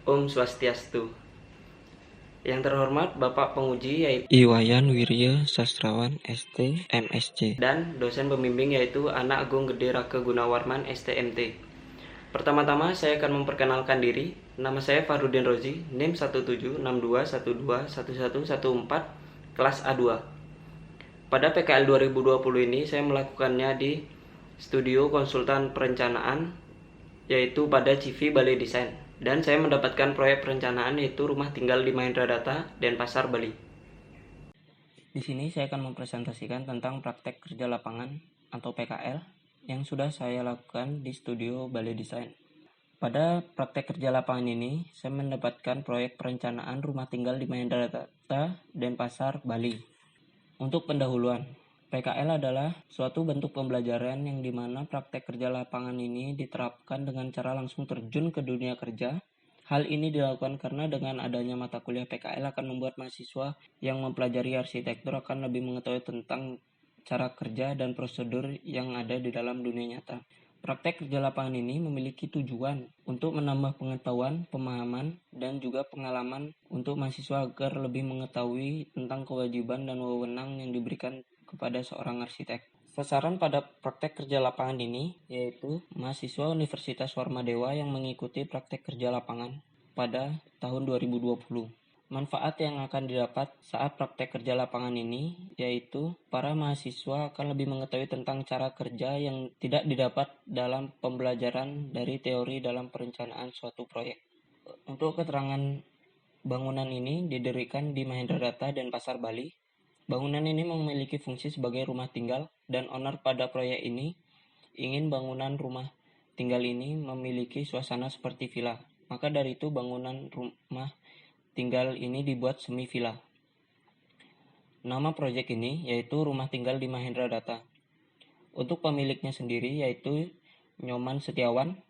Om Swastiastu. Yang terhormat Bapak Penguji yaitu Iwayan Wirya Sastrawan ST MSc dan dosen pembimbing yaitu Anak Agung Gede Rake Gunawarman STMT. Pertama-tama saya akan memperkenalkan diri. Nama saya Farudin Rozi, NIM 1762121114, kelas A2. Pada PKL 2020 ini saya melakukannya di Studio Konsultan Perencanaan yaitu pada CV Balai Desain, dan saya mendapatkan proyek perencanaan yaitu rumah tinggal di Mahendra Data, Denpasar, Bali. Di sini saya akan mempresentasikan tentang praktek kerja lapangan atau PKL yang sudah saya lakukan di Studio Balai Desain. Pada praktek kerja lapangan ini, saya mendapatkan proyek perencanaan rumah tinggal di Mahendra Data, Denpasar, Bali. Untuk pendahuluan, PKL adalah suatu bentuk pembelajaran yang dimana praktek kerja lapangan ini diterapkan dengan cara langsung terjun ke dunia kerja. Hal ini dilakukan karena dengan adanya mata kuliah PKL akan membuat mahasiswa yang mempelajari arsitektur akan lebih mengetahui tentang cara kerja dan prosedur yang ada di dalam dunia nyata. Praktek kerja lapangan ini memiliki tujuan untuk menambah pengetahuan, pemahaman, dan juga pengalaman untuk mahasiswa agar lebih mengetahui tentang kewajiban dan wewenang yang diberikan kepada seorang arsitek. Sasaran pada praktek kerja lapangan ini yaitu mahasiswa Universitas Warmadewa yang mengikuti praktek kerja lapangan pada tahun 2020. Manfaat yang akan didapat saat praktek kerja lapangan ini yaitu para mahasiswa akan lebih mengetahui tentang cara kerja yang tidak didapat dalam pembelajaran dari teori dalam perencanaan suatu proyek. Untuk keterangan bangunan ini didirikan di Mahendra Data, Denpasar, Bali. Bangunan ini memiliki fungsi sebagai rumah tinggal dan owner pada proyek ini ingin bangunan rumah tinggal ini memiliki suasana seperti villa. Maka dari itu bangunan rumah tinggal ini dibuat semi villa. Nama proyek ini yaitu Rumah Tinggal di Mahendra Data. Untuk pemiliknya sendiri yaitu Nyoman Setiawan,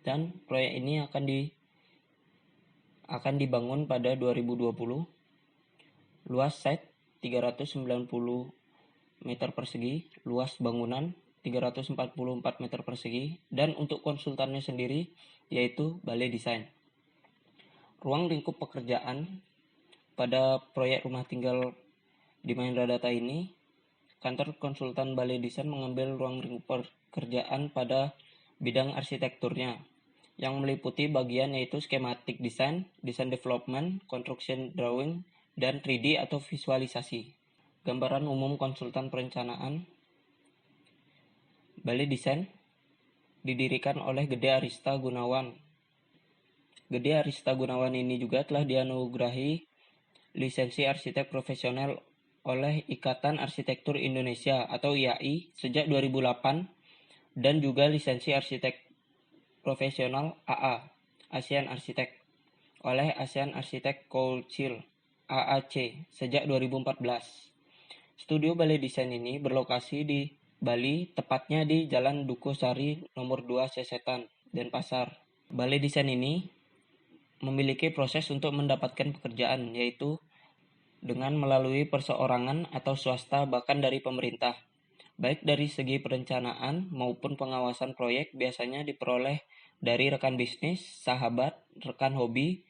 dan proyek ini akan dibangun pada 2020. Luas site 390 meter persegi, luas bangunan 344 meter persegi, dan untuk konsultannya sendiri yaitu Balai Desain. Ruang lingkup pekerjaan pada proyek rumah tinggal di Mahendra Data ini, kantor konsultan Balai Desain mengambil ruang lingkup pekerjaan pada bidang arsitekturnya, yang meliputi bagian yaitu schematic design, design development, construction drawing, dan 3D atau visualisasi. Gambaran umum konsultan perencanaan Balai Desain didirikan oleh Gede Arista Gunawan. Gede Arista Gunawan ini juga telah dianugerahi lisensi arsitek profesional oleh Ikatan Arsitektur Indonesia atau IAI sejak 2008, dan juga lisensi arsitek profesional AA ASEAN Arsitek oleh ASEAN Arsitek Council AAC sejak 2014. Studio Balai Desain ini berlokasi di Bali, tepatnya di Jalan Dukuh Sari nomor 2 Sesetan, Denpasar. Balai Desain ini memiliki proses untuk mendapatkan pekerjaan, yaitu dengan melalui perseorangan atau swasta bahkan dari pemerintah. Baik dari segi perencanaan maupun pengawasan proyek biasanya diperoleh dari rekan bisnis, sahabat, rekan hobi.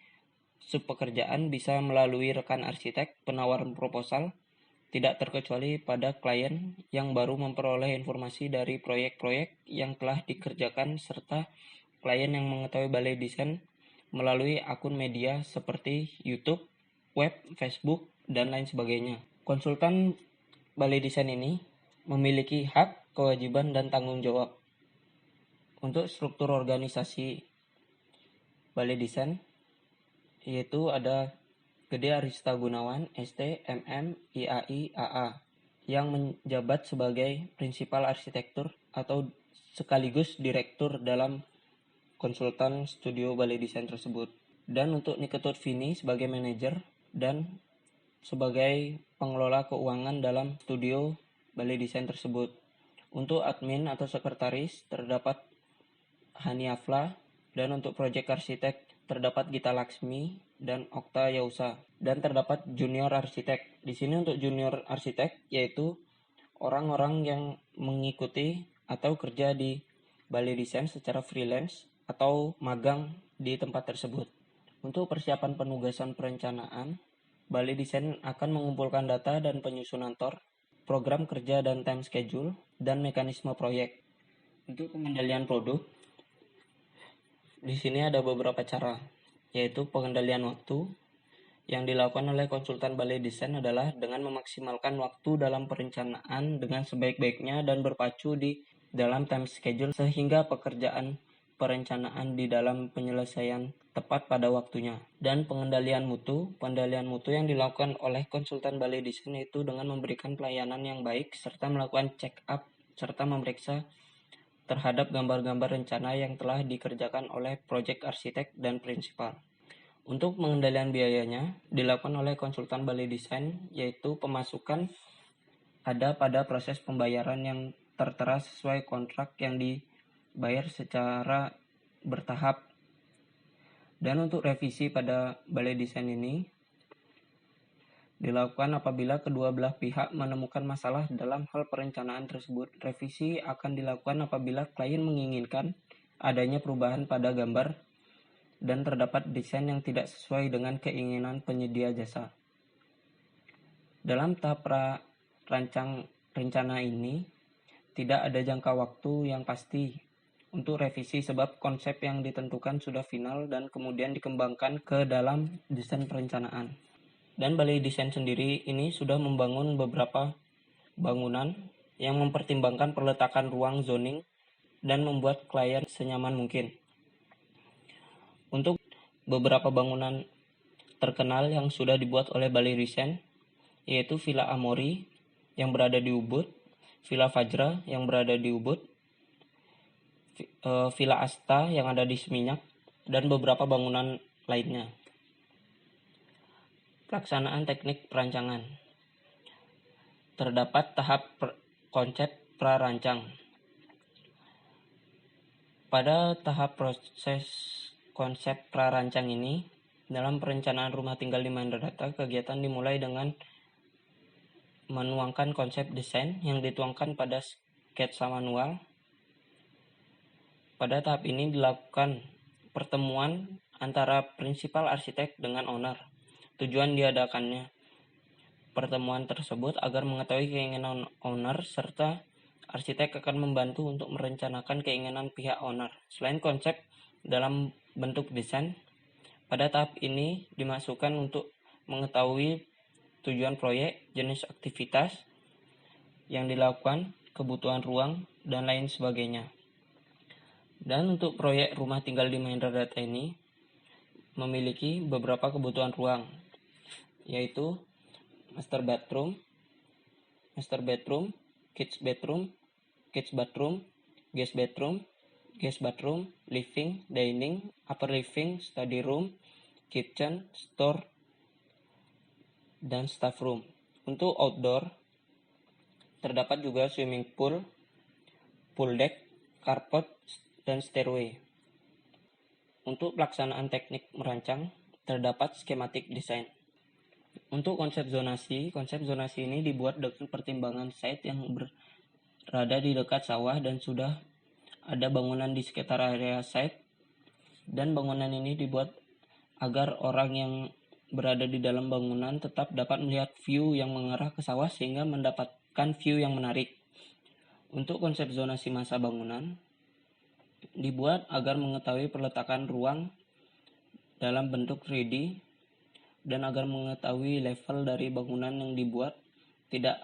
Subpekerjaan bisa melalui rekan arsitek, penawaran proposal, tidak terkecuali pada klien yang baru memperoleh informasi dari proyek-proyek yang telah dikerjakan, serta klien yang mengetahui Balai Desain melalui akun media seperti YouTube, web, Facebook, dan lain sebagainya. Konsultan Balai Desain ini memiliki hak, kewajiban, dan tanggung jawab. Untuk struktur organisasi Balai Desain yaitu ada Gede Arista Gunawan, ST, MM, IAI, AA, yang menjabat sebagai prinsipal arsitektur atau sekaligus direktur dalam konsultan studio Balai Desain tersebut. Dan untuk Niketut Vini sebagai manajer dan sebagai pengelola keuangan dalam studio Balai Desain tersebut. Untuk admin atau sekretaris terdapat Hani Afla, dan untuk proyek arsitek terdapat Gita Laksmi dan Okta Yausa, dan terdapat junior arsitek. Di sini untuk junior arsitek yaitu orang-orang yang mengikuti atau kerja di Balai Desain secara freelance atau magang di tempat tersebut. Untuk persiapan penugasan perencanaan, Balai Desain akan mengumpulkan data dan penyusunan TOR, program kerja dan time schedule, dan mekanisme proyek. Untuk pengendalian produk, di sini ada beberapa cara, yaitu pengendalian waktu. Yang dilakukan oleh konsultan Balai Desain adalah dengan memaksimalkan waktu dalam perencanaan dengan sebaik-baiknya dan berpacu di dalam time schedule sehingga pekerjaan perencanaan di dalam penyelesaian tepat pada waktunya. Dan pengendalian mutu yang dilakukan oleh konsultan Balai Desain itu dengan memberikan pelayanan yang baik serta melakukan check up serta memeriksa terhadap gambar-gambar rencana yang telah dikerjakan oleh proyek arsitek dan prinsipal. Untuk pengendalian biayanya dilakukan oleh konsultan Balai Desain, yaitu pemasukan ada pada proses pembayaran yang tertera sesuai kontrak yang dibayar secara bertahap. Dan untuk revisi pada Balai Desain ini dilakukan apabila kedua belah pihak menemukan masalah dalam hal perencanaan tersebut. Revisi akan dilakukan apabila klien menginginkan adanya perubahan pada gambar dan terdapat desain yang tidak sesuai dengan keinginan penyedia jasa. Dalam tahap rancang rencana ini, tidak ada jangka waktu yang pasti untuk revisi sebab konsep yang ditentukan sudah final dan kemudian dikembangkan ke dalam desain perencanaan. Dan Balai Desain sendiri ini sudah membangun beberapa bangunan yang mempertimbangkan peletakan ruang zoning dan membuat klien senyaman mungkin. Untuk beberapa bangunan terkenal yang sudah dibuat oleh Balai Desain, yaitu Villa Amori yang berada di Ubud, Villa Fajra yang berada di Ubud, Villa Asta yang ada di Seminyak, dan beberapa bangunan lainnya. Pelaksanaan teknik perancangan. Terdapat tahap konsep prarancang. Pada tahap proses konsep prarancang ini, dalam perencanaan rumah tinggal di Mandradata, kegiatan dimulai dengan menuangkan konsep desain yang dituangkan pada sketsa manual. Pada tahap ini dilakukan pertemuan antara prinsipal arsitek dengan owner. Tujuan diadakannya pertemuan tersebut agar mengetahui keinginan owner serta arsitek akan membantu untuk merencanakan keinginan pihak owner. Selain konsep dalam bentuk desain, pada tahap ini dimasukkan untuk mengetahui tujuan proyek, jenis aktivitas yang dilakukan, kebutuhan ruang, dan lain sebagainya. Dan untuk proyek rumah tinggal di Mandradata ini memiliki beberapa kebutuhan ruang, yaitu master bedroom, kids bathroom, guest bathroom, living, dining, upper living, study room, kitchen, store, dan staff room. Untuk outdoor, terdapat juga swimming pool, pool deck, carport, dan stairway. Untuk pelaksanaan teknik merancang, terdapat skematik desain. Untuk konsep zonasi ini dibuat dengan pertimbangan site yang berada di dekat sawah dan sudah ada bangunan di sekitar area site, dan bangunan ini dibuat agar orang yang berada di dalam bangunan tetap dapat melihat view yang mengarah ke sawah sehingga mendapatkan view yang menarik. Untuk konsep zonasi masa bangunan dibuat agar mengetahui peletakan ruang dalam bentuk 3D dan agar mengetahui level dari bangunan yang dibuat. Tidak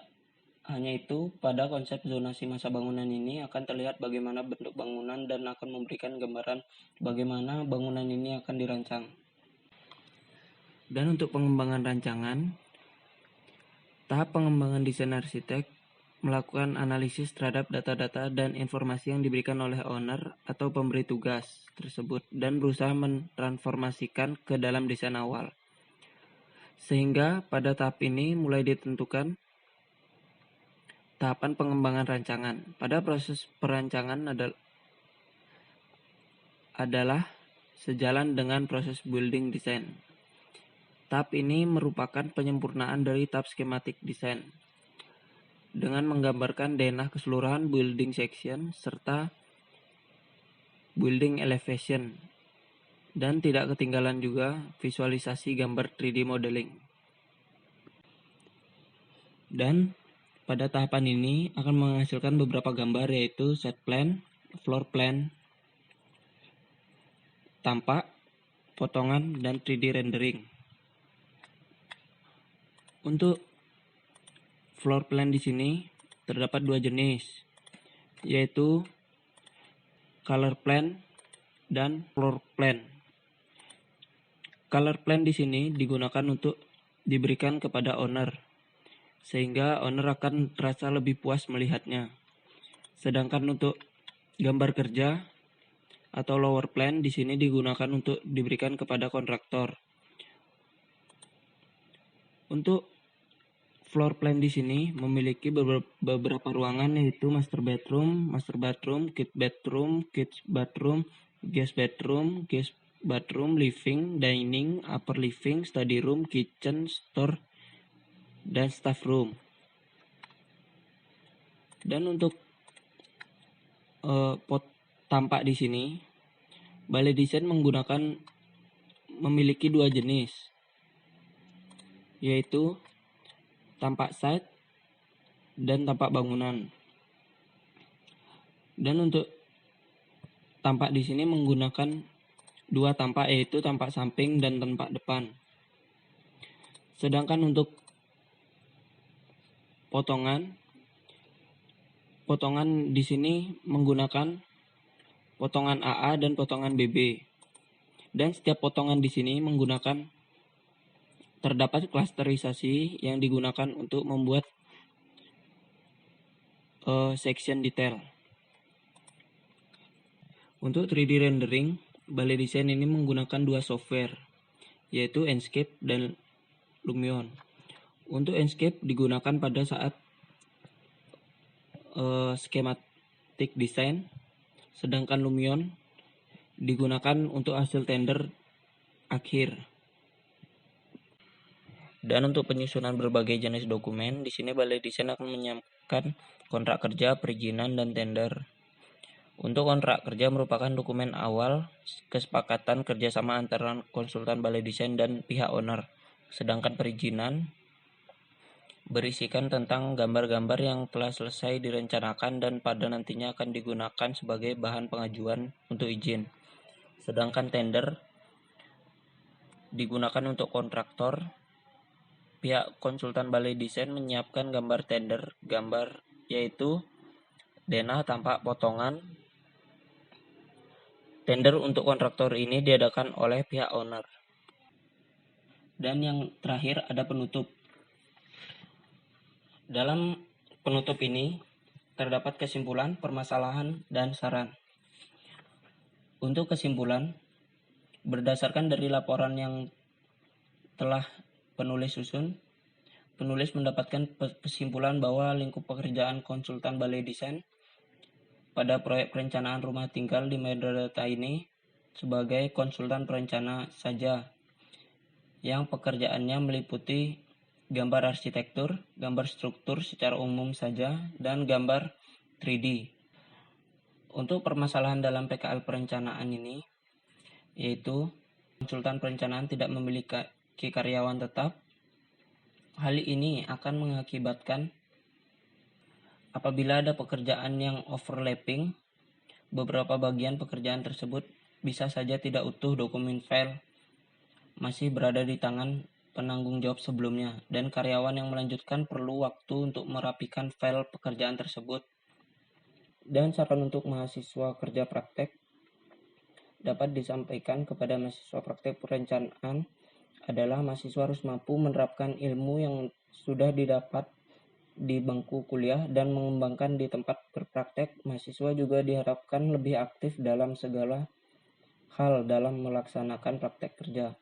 hanya itu, pada konsep zonasi masa bangunan ini akan terlihat bagaimana bentuk bangunan dan akan memberikan gambaran bagaimana bangunan ini akan dirancang. Dan untuk pengembangan rancangan, tahap pengembangan desain arsitek melakukan analisis terhadap data-data dan informasi yang diberikan oleh owner atau pemberi tugas tersebut dan berusaha mentransformasikan ke dalam desain awal. Sehingga pada tahap ini mulai ditentukan tahapan pengembangan rancangan. Pada proses perancangan adalah sejalan dengan proses building design. Tahap ini merupakan penyempurnaan dari tahap skematik design dengan menggambarkan denah keseluruhan building section serta building elevation Dan tidak ketinggalan juga visualisasi gambar 3D modeling. Dan pada tahapan ini akan menghasilkan beberapa gambar, yaitu set plan, floor plan, tampak, potongan, dan 3D rendering. Untuk floor plan di sini terdapat dua jenis, yaitu color plan dan floor plan. Color plan di sini digunakan untuk diberikan kepada owner, sehingga owner akan terasa lebih puas melihatnya. Sedangkan untuk gambar kerja atau lower plan di sini digunakan untuk diberikan kepada kontraktor. Untuk floor plan di sini memiliki beberapa ruangan, yaitu master bathroom, kids bathroom, guest bathroom, living, dining, upper living, study room, kitchen, store, dan staff room. Dan untuk tampak di sini, Balai Desain memiliki dua jenis, yaitu tampak site dan tampak bangunan. Dan untuk tampak di sini menggunakan dua tampak, yaitu tampak samping dan tampak depan. Sedangkan untuk potongan di sini menggunakan potongan AA dan potongan BB. Dan setiap potongan di sini terdapat klasterisasi yang digunakan untuk membuat section detail. Untuk 3D rendering, Balai Desain ini menggunakan dua software, yaitu Enscape dan Lumion. Untuk Enscape digunakan pada saat schematic design, sedangkan Lumion digunakan untuk hasil tender akhir. Dan untuk penyusunan berbagai jenis dokumen, di sini Balai Desain akan menyiapkan kontrak kerja, perizinan, dan tender. Untuk kontrak kerja merupakan dokumen awal kesepakatan kerjasama antara konsultan Balai Desain dan pihak owner. Sedangkan perizinan berisikan tentang gambar-gambar yang telah selesai direncanakan dan pada nantinya akan digunakan sebagai bahan pengajuan untuk izin. Sedangkan tender digunakan untuk kontraktor. Pihak konsultan Balai Desain menyiapkan gambar tender, yaitu denah, tampak, potongan. Tender untuk kontraktor ini diadakan oleh pihak owner. Dan yang terakhir ada penutup. Dalam penutup ini terdapat kesimpulan, permasalahan, dan saran. Untuk kesimpulan, berdasarkan dari laporan yang telah penulis susun, penulis mendapatkan kesimpulan bahwa lingkup pekerjaan konsultan Balai Desain pada proyek perencanaan rumah tinggal di Metrodata ini sebagai konsultan perencana saja, yang pekerjaannya meliputi gambar arsitektur, gambar struktur secara umum saja, dan gambar 3D. Untuk permasalahan dalam PKL perencanaan ini, yaitu konsultan perencanaan tidak memiliki karyawan tetap. Hal ini akan mengakibatkan apabila ada pekerjaan yang overlapping, beberapa bagian pekerjaan tersebut bisa saja tidak utuh, dokumen file masih berada di tangan penanggung jawab sebelumnya, dan karyawan yang melanjutkan perlu waktu untuk merapikan file pekerjaan tersebut. Dan saran untuk mahasiswa kerja praktek dapat disampaikan kepada mahasiswa praktek perencanaan adalah mahasiswa harus mampu menerapkan ilmu yang sudah didapat di bangku kuliah dan mengembangkan di tempat berpraktek. Mahasiswa juga diharapkan lebih aktif dalam segala hal dalam melaksanakan praktek kerja.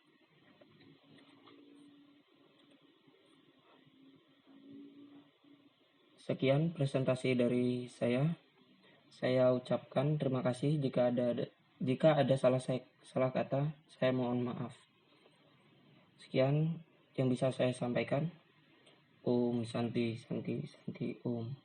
Sekian presentasi dari saya. Saya ucapkan terima kasih. Jika ada salah kata, saya mohon maaf. Sekian yang bisa saya sampaikan. Om Santi Santi Santi Om.